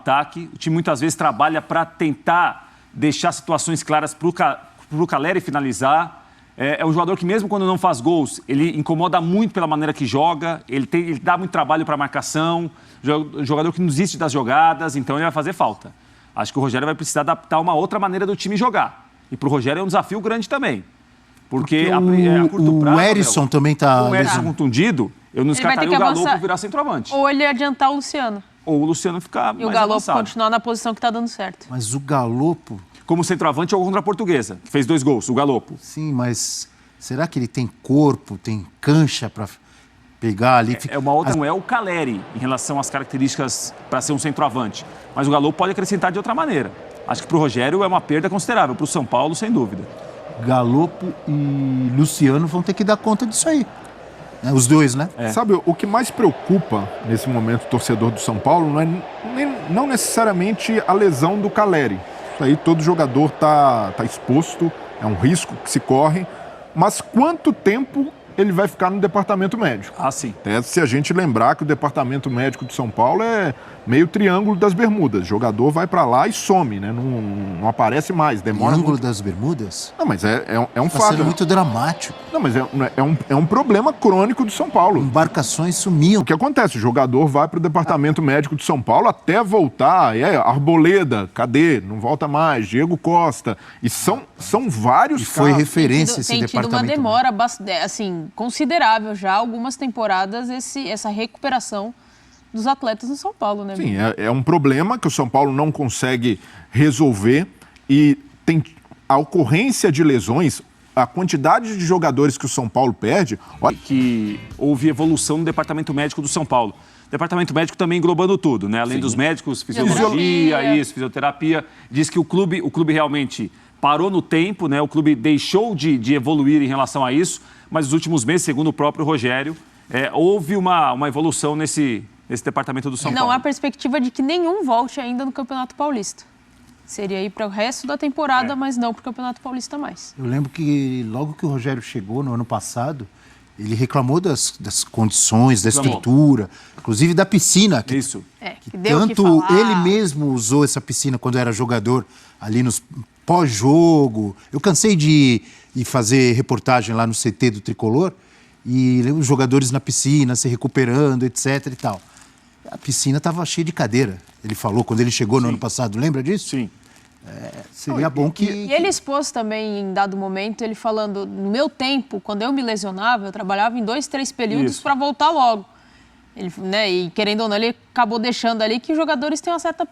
ataque. O time muitas vezes trabalha para tentar deixar situações claras para o Calleri finalizar. É um jogador que, mesmo quando não faz gols, ele incomoda muito pela maneira que joga, ele dá muito trabalho para a marcação, jogador que não desiste das jogadas, então ele vai fazer falta. Acho que o Rogério vai precisar adaptar uma outra maneira do time jogar. E para o Rogério é um desafio grande também. Porque a curto prazo... O Erisson também está... O Erisson contundido, eu não descartaria o Galopo virar centroavante. Ou ele adiantar o Luciano. Ou o Luciano ficar mais E o Galopo avançado. continuar na posição que está dando certo. Mas o Galopo... Como centroavante, jogou contra a Portuguesa, que fez 2 gols, o Galopo. Sim, mas será que ele tem corpo, tem cancha para pegar ali? Uma outra, não é o Calleri em relação às características para ser um centroavante. Mas o Galopo pode acrescentar de outra maneira. Acho que para o Rogério é uma perda considerável, para o São Paulo, sem dúvida. Galopo e Luciano vão ter que dar conta disso aí. Os dois, né? Sabe, o que mais preocupa nesse momento o torcedor do São Paulo não necessariamente a lesão do Calleri. Isso aí todo jogador tá exposto, é um risco que se corre. Mas quanto tempo ele vai ficar no departamento médico? Ah, sim. Até se a gente lembrar que o departamento médico de São Paulo é meio triângulo das Bermudas. O jogador vai para lá e some, né? Não aparece mais, demora Triângulo muito. das Bermudas? Não, mas é um Tá fato. sendo muito dramático. Não, mas é um problema crônico do São Paulo. Embarcações sumiam. O que acontece? O jogador vai para o departamento médico de São Paulo até voltar. Arboleda, cadê? Não volta mais. Diego Costa. E são vários E foi casos. referência esse Tem tido departamento. uma demora assim, considerável já, algumas temporadas, essa recuperação dos atletas no São Paulo, né? Sim, é um problema que o São Paulo não consegue resolver e tem a ocorrência de lesões, a quantidade de jogadores que o São Paulo perde... Que houve evolução no departamento médico do São Paulo. Departamento médico também englobando tudo, né? Além dos médicos, fisioterapia. Diz que o clube realmente parou no tempo, né? O clube deixou de evoluir em relação a isso, mas nos últimos meses, segundo o próprio Rogério, houve uma evolução nesse departamento do São Paulo. Não há perspectiva de que nenhum volte ainda no Campeonato Paulista. Seria aí para o resto da temporada, mas não para o Campeonato Paulista mais. Eu lembro que logo que o Rogério chegou no ano passado, ele reclamou das condições, da estrutura, inclusive da piscina. Que deu tanto o que falar. ele mesmo usou essa piscina quando era jogador, ali nos pós-jogo. Eu cansei de ir fazer reportagem lá no CT do Tricolor e os jogadores na piscina se recuperando, etc e tal. A piscina estava cheia de cadeira, ele falou, quando ele chegou no ano passado. Lembra disso? Sim. Seria bom que... E ele expôs também, em dado momento, ele falando, no meu tempo, quando eu me lesionava, eu trabalhava em 2, 3 períodos para voltar logo. Ele, né, e querendo ou não, ele acabou deixando ali que os jogadores têm uma certa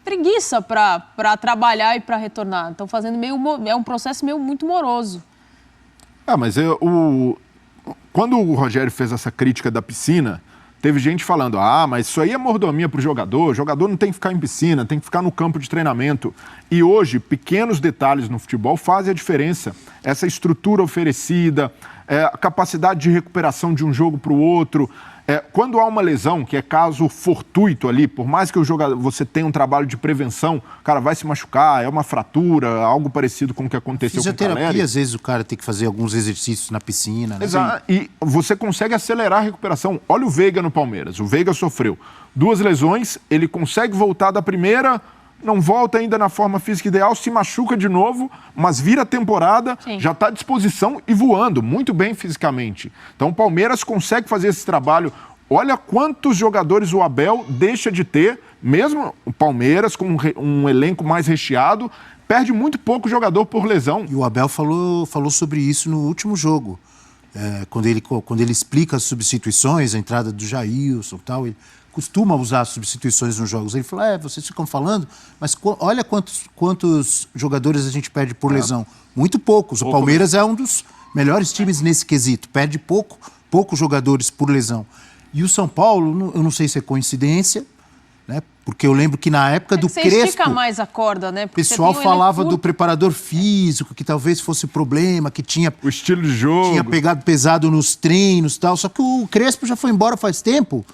preguiça para trabalhar e para retornar. Estão fazendo é um processo muito moroso. Mas quando o Rogério fez essa crítica da piscina, teve gente falando, mas isso aí é mordomia para o jogador não tem que ficar em piscina, tem que ficar no campo de treinamento. E hoje, pequenos detalhes no futebol fazem a diferença. Essa estrutura oferecida, a capacidade de recuperação de um jogo para o outro. Quando há uma lesão, que é caso fortuito ali, por mais que você tenha um trabalho de prevenção, o cara vai se machucar, é uma fratura, algo parecido com o que aconteceu com o Calleri. Fisioterapia, às vezes o cara tem que fazer alguns exercícios na piscina. Né? Exato. E você consegue acelerar a recuperação. Olha o Veiga no Palmeiras. O Veiga sofreu 2 lesões, ele consegue voltar da primeira, não volta ainda na forma física ideal, se machuca de novo, mas vira a temporada, já está à disposição e voando muito bem fisicamente. Então o Palmeiras consegue fazer esse trabalho. Olha quantos jogadores o Abel deixa de ter, mesmo o Palmeiras com um elenco mais recheado, perde muito pouco jogador por lesão. E o Abel falou sobre isso no último jogo. Quando ele explica as substituições, a entrada do Jailson e tal, ele costuma usar substituições nos jogos. Ele falou, vocês ficam falando, mas olha quantos jogadores a gente perde por lesão. Muito poucos. O Palmeiras é um dos melhores times nesse quesito. Perde poucos jogadores por lesão. E o São Paulo, eu não sei se é coincidência, né? Porque eu lembro que na época do Crespo... Você estica mais a corda, né? O pessoal falava do preparador físico, que talvez fosse problema, que tinha... O estilo de jogo. Tinha pegado pesado nos treinos e tal. Só que o Crespo já foi embora faz tempo.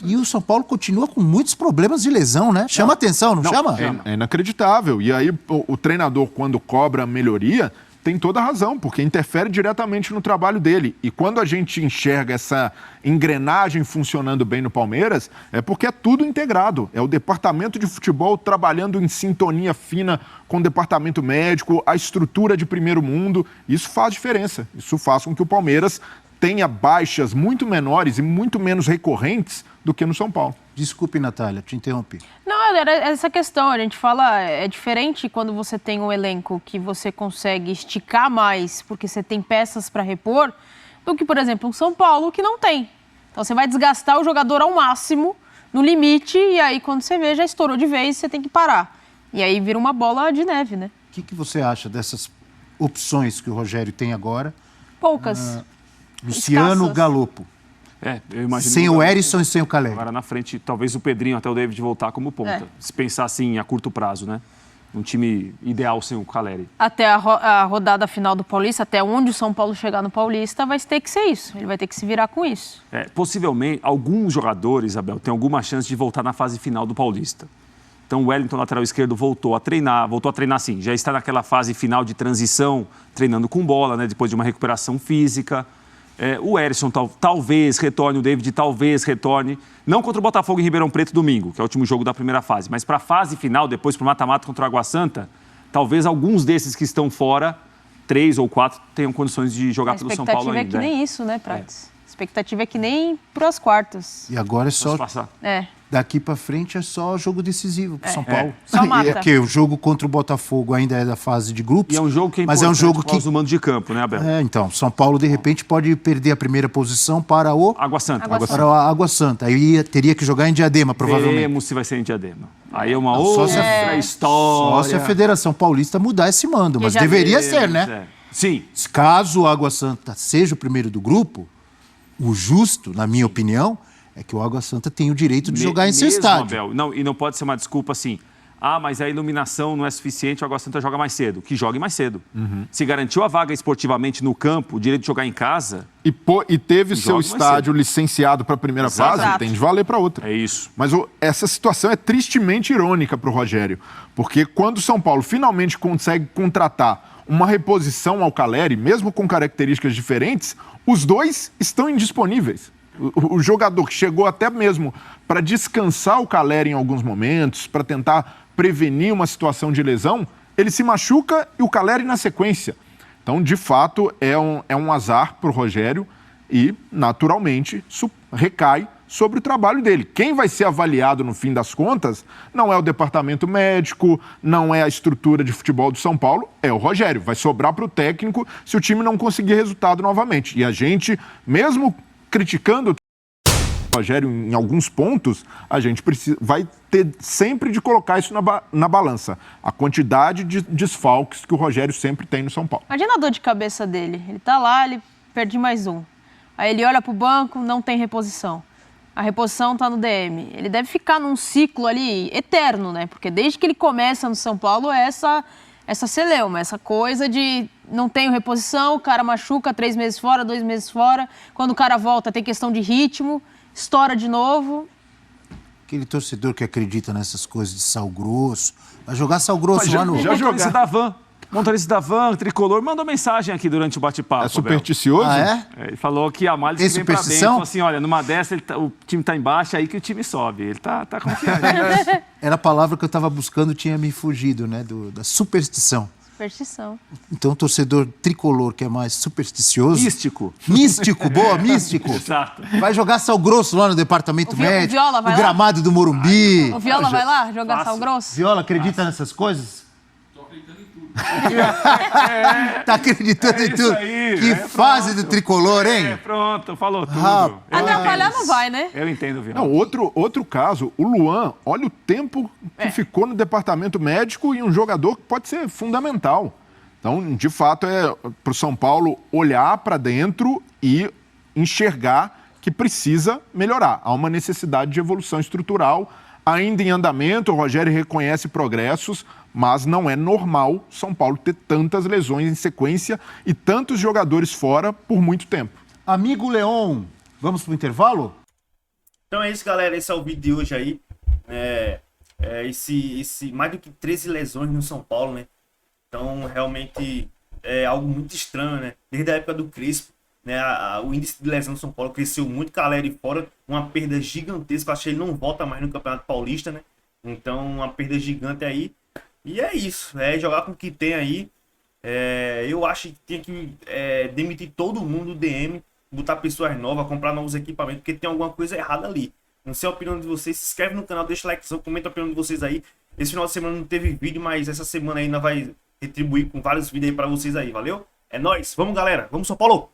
E o São Paulo continua com muitos problemas de lesão, né? Chama atenção, não chama? É inacreditável. E aí o treinador, quando cobra melhoria, tem toda a razão, porque interfere diretamente no trabalho dele. E quando a gente enxerga essa engrenagem funcionando bem no Palmeiras, é porque é tudo integrado. É o departamento de futebol trabalhando em sintonia fina com o departamento médico, a estrutura de primeiro mundo. Isso faz diferença. Isso faz com que o Palmeiras tenha baixas muito menores e muito menos recorrentes do que no São Paulo. Desculpe, Natália, te interrompi. Não, era essa questão. A gente fala, é diferente quando você tem um elenco que você consegue esticar mais porque você tem peças para repor, do que, por exemplo, um São Paulo que não tem. Então você vai desgastar o jogador ao máximo, no limite, e aí quando você vê, já estourou de vez, você tem que parar. E aí vira uma bola de neve, né? O que você acha dessas opções que o Rogério tem agora? Poucas. Luciano, escassas. Galopo. Eu imagino Sem o Erisson e sem o Caleri. Agora na frente, talvez o Pedrinho, até o David voltar como ponta. Se pensar assim, a curto prazo, né? Um time ideal sem o Caleri. Até a rodada final do Paulista, até onde o São Paulo chegar no Paulista, vai ter que ser isso. Ele vai ter que se virar com isso. Possivelmente, alguns jogadores, Abel, têm alguma chance de voltar na fase final do Paulista. Então o Wellington, lateral esquerdo, voltou a treinar sim, já está naquela fase final de transição, treinando com bola, né? Depois de uma recuperação física. O Erisson talvez retorne, o David talvez retorne. Não contra o Botafogo em Ribeirão Preto domingo, que é o último jogo da primeira fase, mas para a fase final, depois para o mata-mata contra o Água Santa, talvez alguns desses que estão fora, 3 ou 4, tenham condições de jogar pelo São Paulo ainda. A expectativa é que nem isso, né, Prates? A expectativa é que nem para as quartas. E agora é só... Daqui para frente é só jogo decisivo para São Paulo. Só mata. Porque o jogo contra o Botafogo ainda é da fase de grupos. E é um jogo que é mas é um jogo que o mando de campo, né, Abel? Então, São Paulo de repente pode perder a primeira posição para o Água Santa. Para a Água Santa. Aí teria que jogar em Diadema, provavelmente. Veremos se vai ser em Diadema. Aí é uma outra história. Só se a Federação Paulista mudar esse mando, mas deveria ser, né? Sim. Caso o Água Santa seja o primeiro do grupo, o justo, na minha opinião, é que o Água Santa tem o direito de jogar em seu estádio. Abel. Não, e não pode ser uma desculpa assim, mas a iluminação não é suficiente, o Água Santa joga mais cedo. Que jogue mais cedo. Se garantiu a vaga esportivamente no campo, o direito de jogar em casa... E teve seu estádio licenciado para a primeira fase, tem de valer para outra. É isso. Mas essa situação é tristemente irônica para o Rogério, porque quando o São Paulo finalmente consegue contratar uma reposição ao Caleri, mesmo com características diferentes, os dois estão indisponíveis. O jogador que chegou até mesmo para descansar o Caleri em alguns momentos, para tentar prevenir uma situação de lesão, ele se machuca e o Caleri na sequência. Então, de fato, é um azar para o Rogério e, naturalmente, recai sobre o trabalho dele. Quem vai ser avaliado no fim das contas não é o departamento médico, não é a estrutura de futebol do São Paulo, é o Rogério. Vai sobrar para o técnico se o time não conseguir resultado novamente. E a gente, mesmo criticando o Rogério em alguns pontos, a gente vai ter sempre de colocar isso na balança. A quantidade de desfalques que o Rogério sempre tem no São Paulo. Imagina a dor de cabeça dele. Ele tá lá, ele perde mais um. Aí ele olha pro banco, não tem reposição. A reposição tá no DM. Ele deve ficar num ciclo ali eterno, né? Porque desde que ele começa no São Paulo é essa celeuma, essa coisa de não tenho reposição, o cara machuca 3 meses fora, 2 meses fora. Quando o cara volta, tem questão de ritmo, estoura de novo. Aquele torcedor que acredita nessas coisas de sal grosso, vai jogar sal grosso lá no... Motorista da van, tricolor, mandou mensagem aqui durante o bate-papo. É supersticioso? Ele falou que a Males que vem pra dentro, falou assim, olha, numa dessa o time tá embaixo, aí que o time sobe. Ele tá confiante. Era a palavra que eu estava buscando, tinha me fugido, né? Da superstição. Superstição. Então, o torcedor tricolor, que é mais supersticioso... Místico. Místico, boa, místico. Exato. Vai jogar sal grosso lá no departamento médico, o gramado do Morumbi. O Viola vai lá jogar sal grosso? Viola, acredita nessas coisas? Tá acreditando em tudo. Aí, que fase do tricolor, hein? Pronto, falou tudo. Atrapalhar não vai, né? Eu entendo, Viola. Não, outro caso, o Luan, olha o tempo que ficou no departamento médico e um jogador que pode ser fundamental. Então, de fato, é para o São Paulo olhar para dentro e enxergar que precisa melhorar. Há uma necessidade de evolução estrutural ainda em andamento, o Rogério reconhece progressos, mas não é normal São Paulo ter tantas lesões em sequência e tantos jogadores fora por muito tempo. Amigo Leon, vamos para o intervalo? Então é isso, galera. Esse é o vídeo de hoje aí. Esse mais do que 13 lesões no São Paulo, né? Então, realmente, algo muito estranho, né? Desde a época do Crespo, né? O índice de lesão do São Paulo cresceu muito, Caleri fora, uma perda gigantesca. Acho que ele não volta mais no Campeonato Paulista, né? Então, uma perda gigante aí. E é isso, é jogar com o que tem aí. Eu acho que tinha que demitir todo mundo do DM, botar pessoas novas, comprar novos equipamentos, porque tem alguma coisa errada ali. Não sei a opinião de vocês, se inscreve no canal, deixa like, comenta a opinião de vocês aí. Esse final de semana não teve vídeo, mas essa semana ainda vai retribuir com vários vídeos aí pra vocês aí, valeu? É nóis, vamos galera, vamos São Paulo!